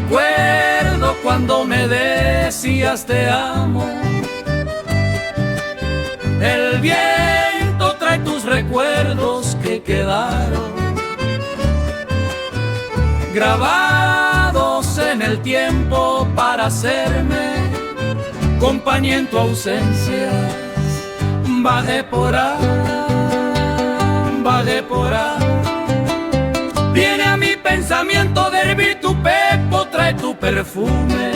Recuerdo cuando me decías te amo. El viento trae tus recuerdos que quedaron grabados en el tiempo para hacerme compañía en tu ausencia. Bajé por ahí. Viene a mi pensamiento de hervir tu pepo, trae tu perfume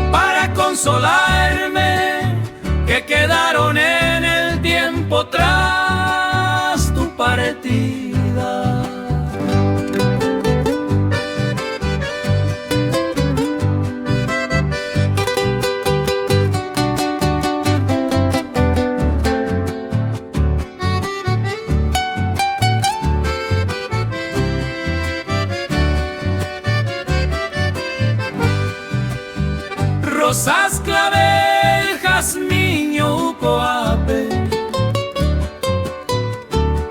para consolarme, que quedaron en el tiempo tras tu partida. Rosas, clavel, jazmín, ucoape,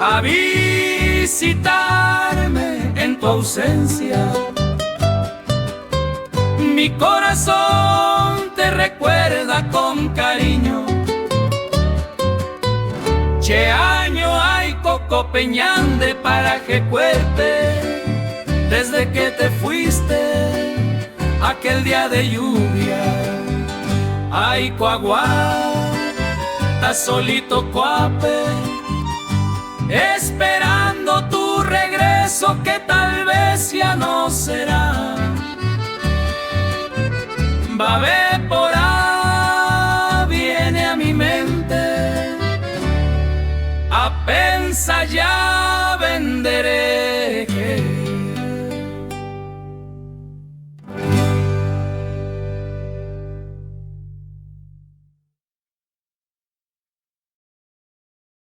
a visitarme en tu ausencia. Mi corazón te recuerda con cariño. Che año hay coco peñande para que cuerte desde que te fuiste aquel día de lluvia. Ay, coagua, estás solito coape, esperando tu regreso que tal vez ya no será. Babé por ahí, viene a mi mente a pensar ya